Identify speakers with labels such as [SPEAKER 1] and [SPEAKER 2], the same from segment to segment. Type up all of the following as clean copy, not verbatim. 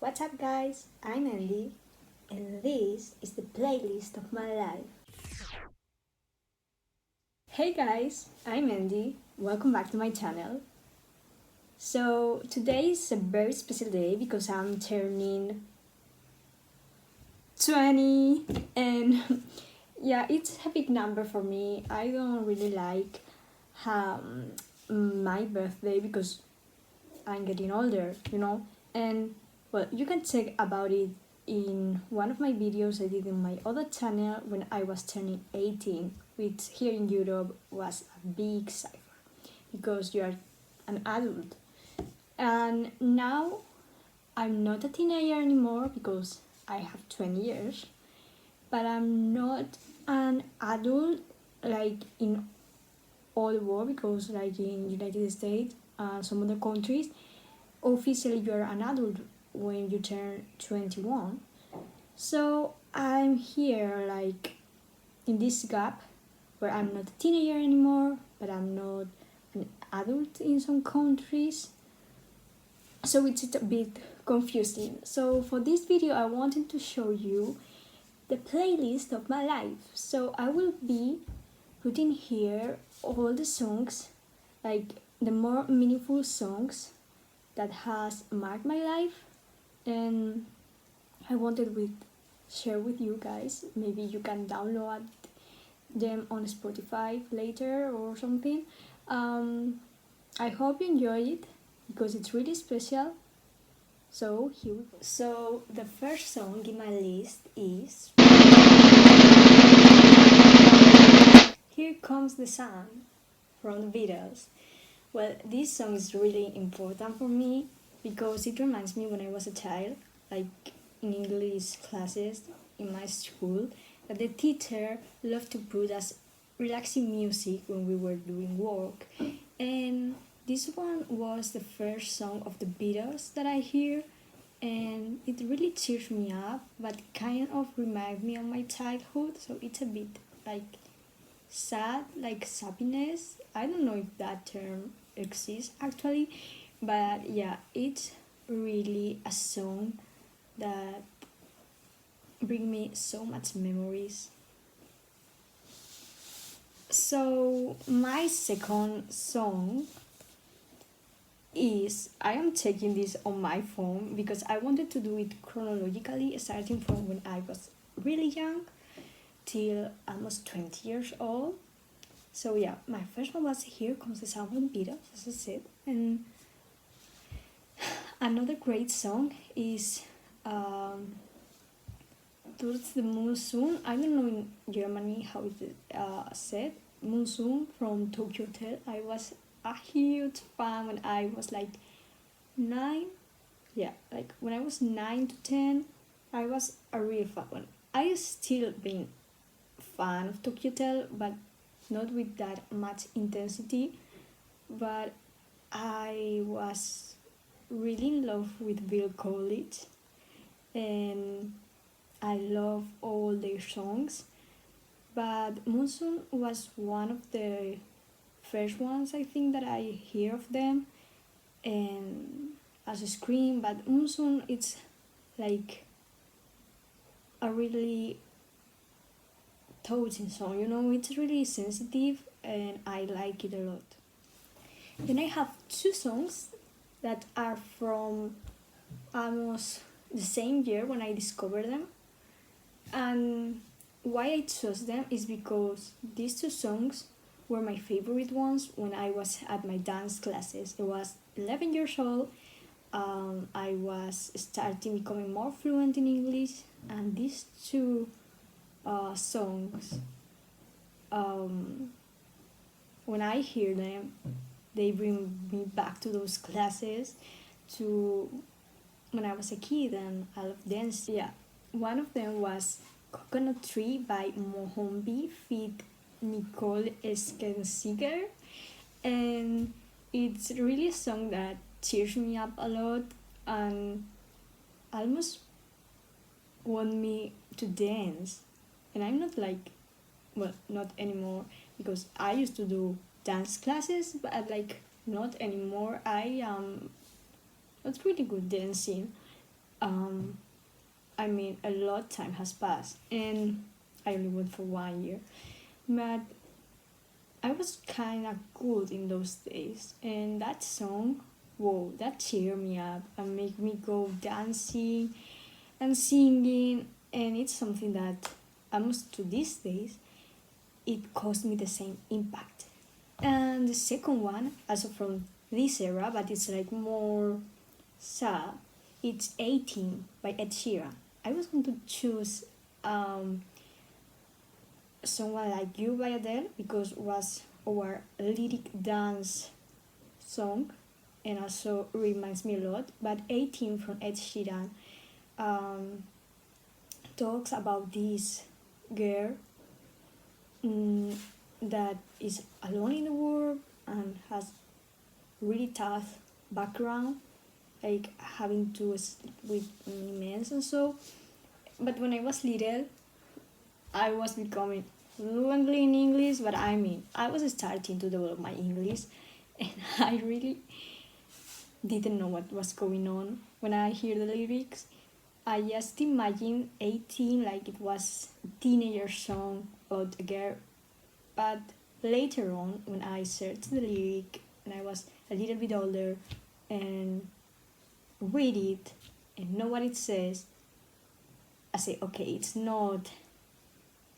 [SPEAKER 1] What's up, guys? I'm Andy, and this is the playlist of my life. Hey guys, I'm Andy. Welcome back to my channel. So, today is a very special day because I'm turning 20, and yeah, it's a big number for me. I don't really like my birthday because I'm getting older. And well, you can check about it in one of my videos I did in my other channel when I was turning 18, which here in Europe was a big cipher because you are an adult. And now I'm not a teenager anymore because I have 20 years, but I'm not an adult like in all the world because like in United States and some other countries officially you're an adult when you turn 21. So I'm here like in this gap where I'm not a teenager anymore, but I'm not an adult in some countries. So it's a bit confusing. So for this video I wanted to show you the playlist of my life. So I will be putting here all the songs, like the more meaningful songs that has marked my life, and I wanted to share with you guys. Maybe you can download them on Spotify later or something. I hope you enjoy it because it's really special. So here we go. So the first song in my list is Here Comes the Sun from the Beatles. Well, this song is really important for me because it reminds me when I was a child, like in English classes in my school, that the teacher loved to put us relaxing music when we were doing work. And this one was the first song of the Beatles that I hear, and it really cheers me up, but kind of reminds me of my childhood, so it's a bit like sad, like sappiness. I don't know if that term exists actually, but yeah, it's really a song that bring me so much memories. So my second song is, I am taking this on my phone because I wanted to do it chronologically, starting from when I was really young till almost 20 years old. So yeah, my first one was Here Comes the Sun from the Beatles, as I said. And another great song is Towards the Monsoon. I don't know in Germany how it is said. Monsoon from Tokyo Hotel. I was a huge fan when I was like 9. Yeah, like when I was 9 to 10, I was a real fan. I still been fan of Tokyo Hotel, but not with that much intensity. But I was really in love with Bill College, and I love all their songs. But Monsoon was one of the first ones I think that I hear of them, and as a scream. But Monsoon, it's like a really touching song. It's really sensitive, and I like it a lot. Then I have two songs that are from almost the same year when I discovered them. And why I chose them is because these two songs were my favorite ones when I was at my dance classes. I was 11 years old. I was starting becoming more fluent in English, and these two songs, when I hear them, they bring me back to those classes, to when I was a kid and I loved dance. Yeah, one of them was Coconut Tree by Mohombi feat. Nicole Skensiger, and it's really a song that cheers me up a lot and almost want me to dance. And I'm not like, well, not anymore because I used to do dance classes, but like not anymore. I am not really good dancing, um, I mean, a lot of time has passed, and I only went for 1 year. But I was kind of good in those days, and that song, whoa, that cheered me up and make me go dancing and singing, and it's something that almost to these days it caused me the same impact. And the second one, also from this era, but it's like more sad, it's 18 by Ed Sheeran. I was going to choose Someone Like You by Adele because it was our lyric dance song and also reminds me a lot. But 18 from Ed Sheeran um, talks about this girl that is alone in the world and has really tough background, like having to sleep with men and so. But when I was little, I was becoming fluently in English, but I mean, I was starting to develop my English, and I really didn't know what was going on when I hear the lyrics. I just imagine 18 like it was a teenager song about a girl, but later on, when I searched the lyric and I was a little bit older and read it and know what it says, I say, okay, it's not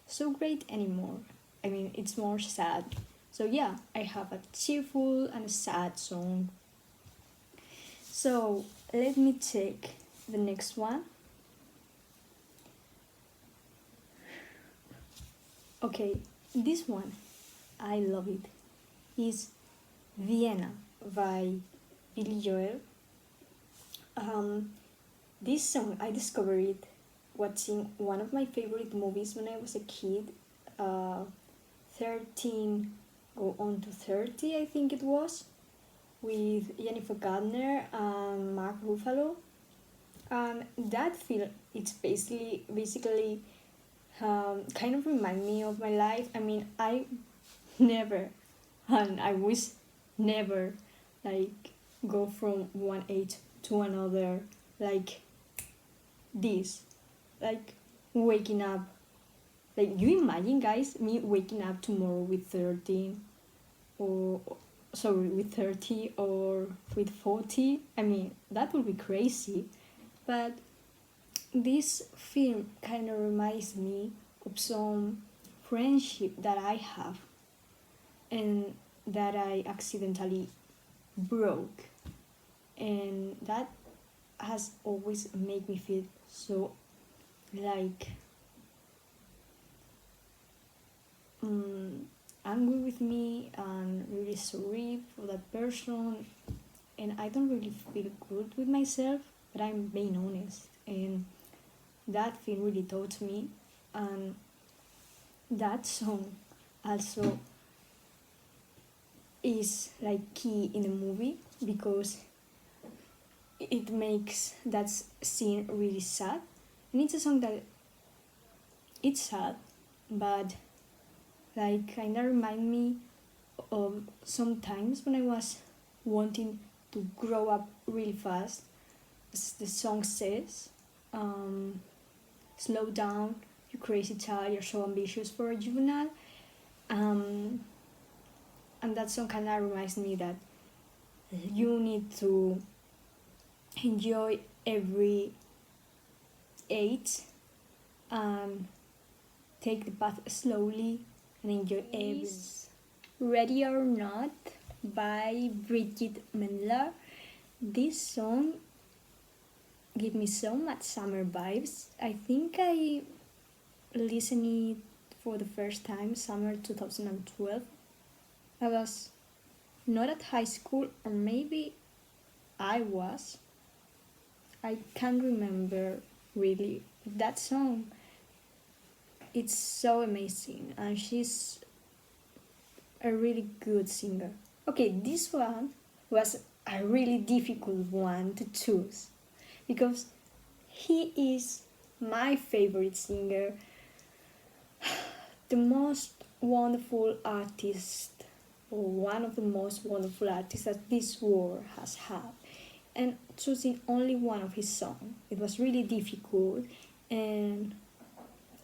[SPEAKER 1] so great anymore. I mean, it's more sad. So yeah, I have a cheerful and a sad song. So let me take the next one. Okay, this one, I love it. Is Vienna by Billy Joel. This song I discovered it watching one of my favorite movies when I was a kid. 13 Go On to 30, I think it was, with Jennifer Gardner and Mark Ruffalo. And that film, it's basically kind of remind me of my life. I mean, I never, and I wish never, like, go from one age to another like this, like waking up. Like, you imagine, guys, me waking up tomorrow with 13, or sorry, with 30 or with 40. I mean, that would be crazy. But this film kind of reminds me of some friendship that I have and that I accidentally broke, and that has always made me feel so like angry with me and really sorry for that person, and I don't really feel good with myself, but I'm being honest, and that film really taught me. And that song also is like key in the movie because it makes that scene really sad, and it's a song that it's sad, but like kind of remind me of sometimes when I was wanting to grow up really fast, as the song says. Slow down, you crazy child, you're so ambitious for a juvenile. And that song kind of reminds me that you need to enjoy every age and take the path slowly and enjoy every. Ready or Not by Bridget Mendler. This song gave me so much summer vibes. I think I listened it for the first time summer 2012. I was not at high school, or maybe I was. I can't remember really. That song, it's so amazing, and she's a really good singer. Okay, this one was a really difficult one to choose because he is my favorite singer, the most wonderful artist, or one of the most wonderful artists that this world has had, and choosing only one of his songs it was really difficult, and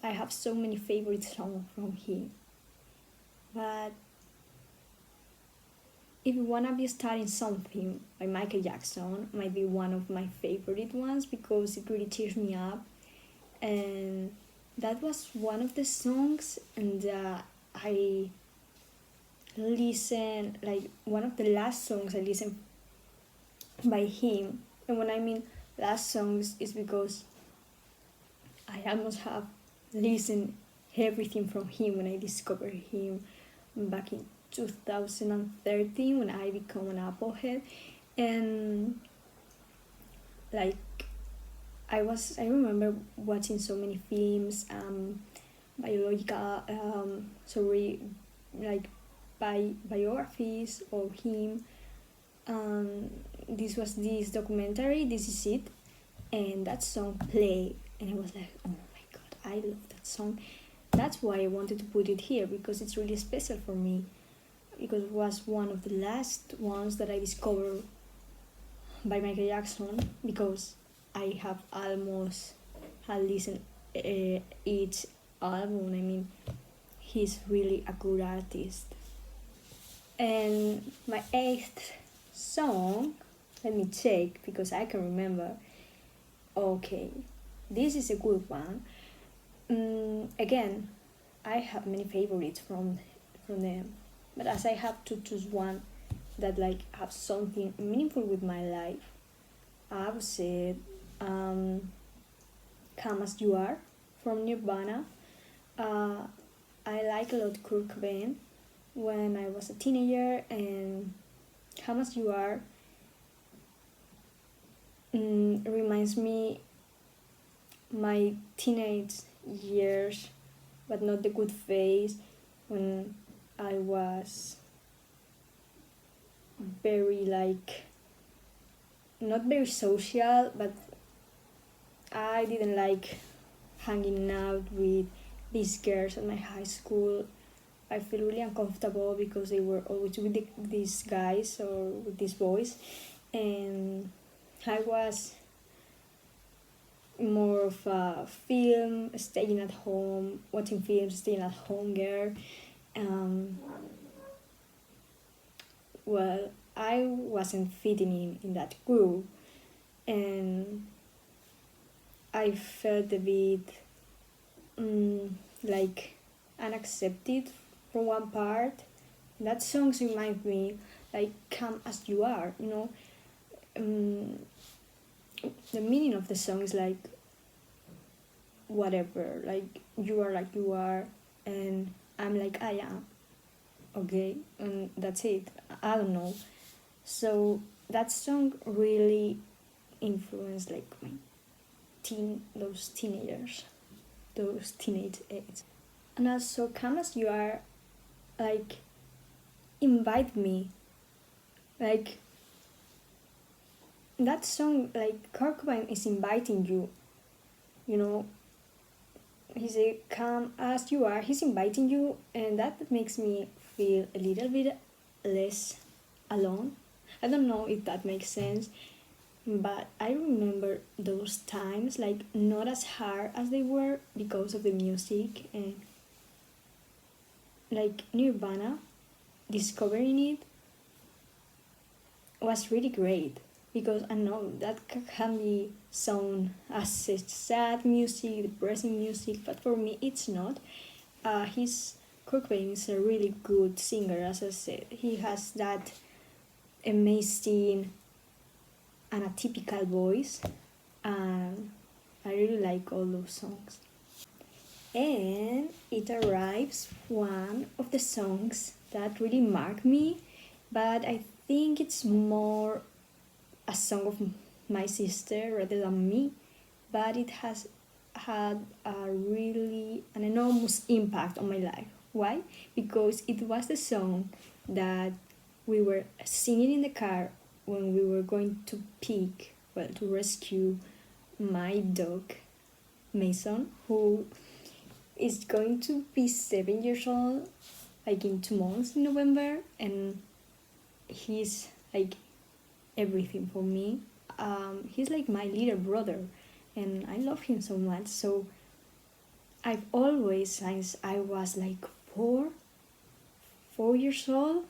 [SPEAKER 1] I have so many favorite songs from him. But if you wanna be starting something by Michael Jackson, might be one of my favorite ones because it really cheers me up, and that was one of the songs, and I listened, like one of the last songs I listened by him. And when I mean last songs is because I almost have listened everything from him when I discovered him back in 2013 when I became an Applehead. And like I remember watching so many films, biological, like biographies of him. This was this documentary, This Is It, and that song played, and I was like, oh my god, I love that song. That's why I wanted to put it here, because it's really special for me, because it was one of the last ones that I discovered by Michael Jackson, because I have almost had listened each album. I mean, he's really a good artist. And my eighth song, let me check because I can remember. Okay, this is a good one. Again, I have many favorites from them, but as I have to choose one that like have something meaningful with my life, I would say Come As You Are from Nirvana. I like a lot Kurt Cobain when I was a teenager, and Come As You Are reminds me my teenage years, but not the good phase, when I was very like not very social, but I didn't like hanging out with these girls at my high school. I feel really uncomfortable because they were always with these guys or with these boys, and I was more of a staying at home, watching films, staying at home girl. Well, I wasn't fitting in that group, and I felt a bit like unaccepted for one part. That songs remind me like Come As You Are, you know. The meaning of the song is like whatever, like you are like you are, and I'm like I am, okay, and that's it. I don't know. So that song really influenced like my those teenagers, those teenage age. And also Come As You Are like invite me, like that song, like Kurt Cobain is inviting you, you know. He said come as you are, he's inviting you, and that makes me feel a little bit less alone. I don't know if that makes sense, but I remember those times like not as hard as they were because of the music, and like Nirvana, discovering it was really great, because I know that can be sound as sad music, depressing music, but for me it's not. Kurt Cobain is a really good singer, as I said. He has that amazing and atypical voice, and I really like all those songs. And it arrives one of the songs that really marked me, but I think it's more a song of my sister rather than me, but it has had an enormous impact on my life. Why? Because it was the song that we were singing in the car when we were going to to rescue my dog Mason, who is going to be 7 years old like in 2 months in November, and he's like everything for me. He's like my little brother, and I love him so much. So I've always, since I was like 4 years old,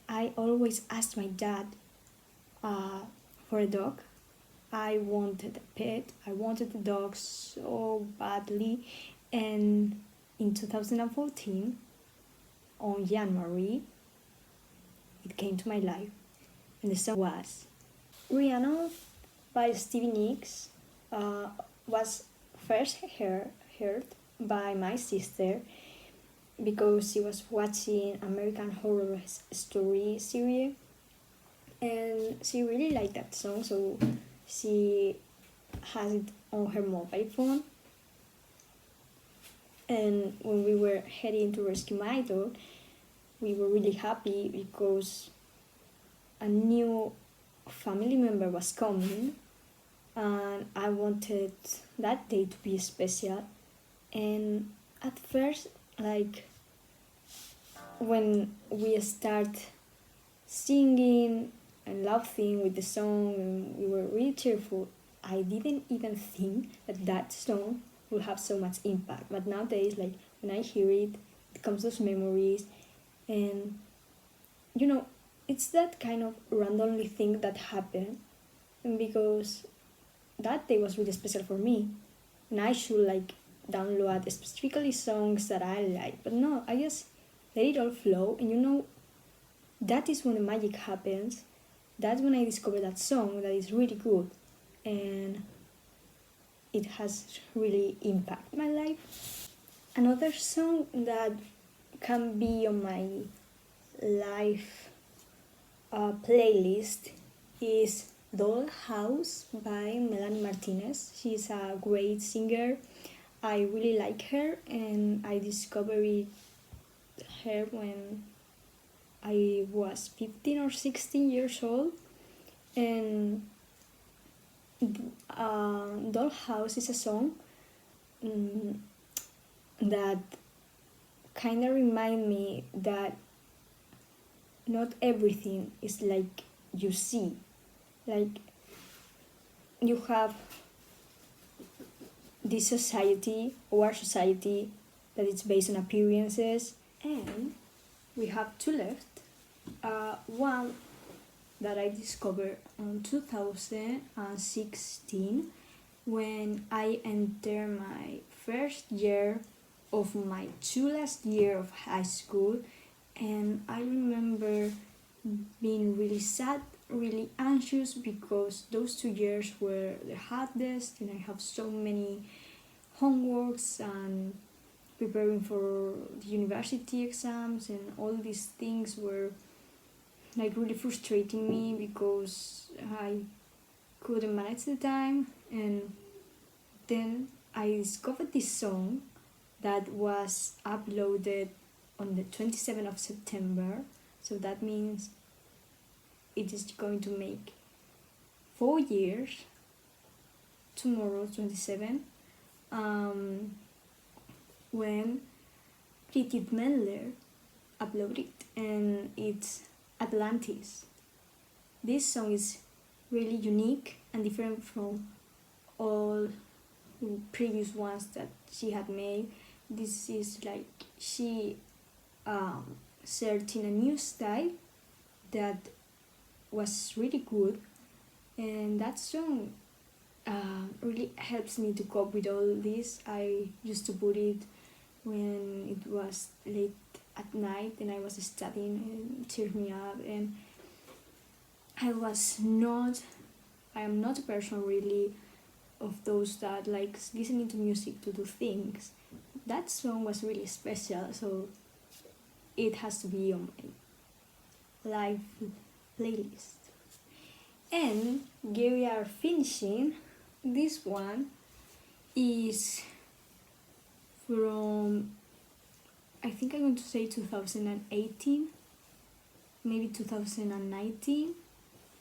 [SPEAKER 1] I always asked my dad for a dog. I wanted a pet. I wanted a dog so badly. And in 2014, on January, it came to my life. And the song was Rihanna by Stevie Nicks. Was first heard by my sister because she was watching American Horror Story series, and she really liked that song, so she has it on her mobile phone. And when we were heading to rescue my dog, we were really happy because a new family member was coming, and I wanted that day to be special. And at first, like when we start singing and laughing with the song, and we were really cheerful, I didn't even think that that song will have so much impact. But nowadays, like when I hear it, it comes those memories, and you know, it's that kind of randomly thing that happened, and because that day was really special for me, and I should like download specifically songs that I like. But no, I just let it all flow, and you know, that is when the magic happens. That's when I discovered that song that is really good, and it has really impacted my life. Another song that can be on my life playlist is Dollhouse by Melanie Martinez. She's a great singer. I really like her, and I discovered her when I was 15 or 16 years old. And Dollhouse is a song that kind of remind me that not everything is like you see. Like you have this society, our society, that is based on appearances, and we have two left. One that I discovered in 2016 when I entered my first year of my last year of high school, and I remember being really sad, really anxious, because those 2 years were the hardest, and I have so many homeworks and preparing for the university exams, and all these things were like really frustrating me because I couldn't manage the time. And then I discovered this song that was uploaded on the 27th of September, so that means it is going to make 4 years tomorrow, 27, when Pretty Mendler uploaded it, and it's Atlantis. This song is really unique and different from all previous ones that she had made. This is like she searching a new style that was really good, and that song really helps me to cope with all this. I used to put it when it was late at night and I was studying, and cheered me up. And I am not a person really of those that likes listening to music to do things. That song was really special, so it has to be on my live playlist. And we are finishing. This one is from, I think I'm going to say 2018, maybe 2019,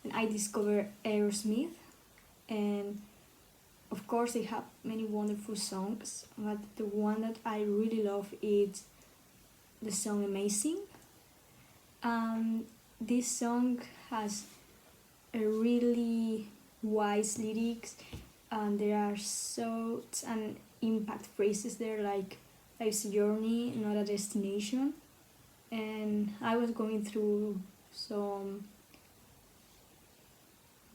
[SPEAKER 1] and I discovered Aerosmith. And of course they have many wonderful songs, but the one that I really love is the song Amazing. This song has a really wise lyrics, and there are such an impact phrases there, like life's a journey, not a destination. And I was going through some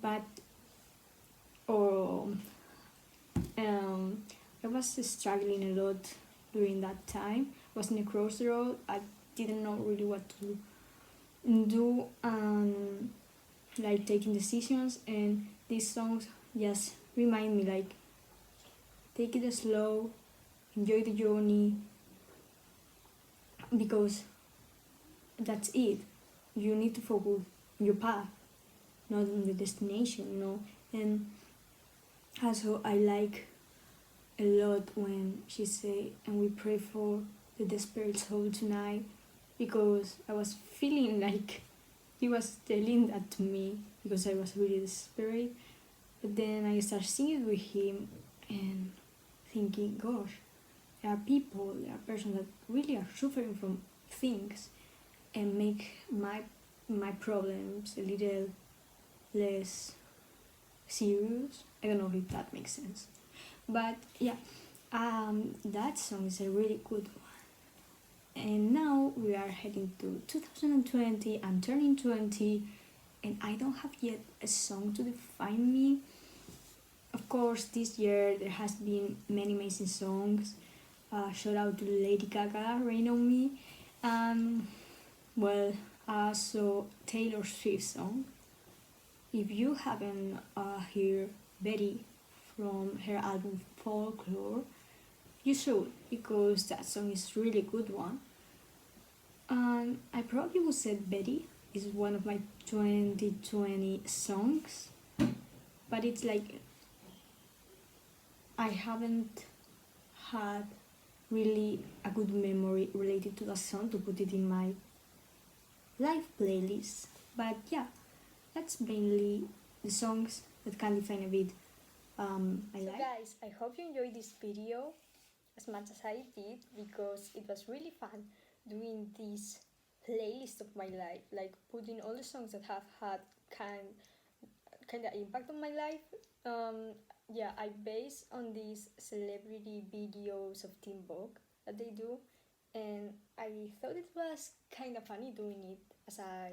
[SPEAKER 1] bad, or I was struggling a lot during that time. I was in a crossroad. I didn't know really what to do, like taking decisions, and these songs just remind me like take it slow, enjoy the journey, because that's it. You need to focus on your path, not on the destination, you know. And also I like a lot when she say, and we pray for the desperate soul tonight, because I was feeling like he was telling that to me because I was really desperate. But then I started singing with him and thinking, gosh, there are people, there are persons that really are suffering from things, and make my problems a little less serious. I don't know if that makes sense. But yeah, that song is a really good one. And now we are heading to 2020. I'm turning 20, and I don't have yet a song to define me. Of course, this year there has been many amazing songs. Shout out to Lady Gaga, Rain on Me. Well, also Taylor Swift song. If you haven't heard Betty from her album Folklore, you should, because that song is really good one. And I probably would say Betty is one of my 2020 songs, but it's like I haven't had really a good memory related to that song to put it in my live playlist. But yeah, that's mainly the songs that can define a bit my life. So guys, I hope you enjoyed this video as much as I did, because it was really fun doing this playlist of my life, like putting all the songs that have had kind of impact on my life. Yeah, I base on these celebrity videos of teenvogue that they do, and I thought it was kind of funny doing it as I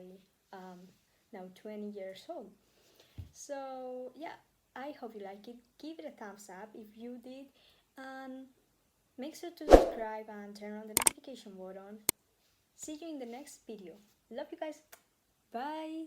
[SPEAKER 1] now 20 years old. So yeah, I hope you like it. Give it a thumbs up if you did, and make sure to subscribe and turn on the notification button. See you in the next video. Love you guys. Bye.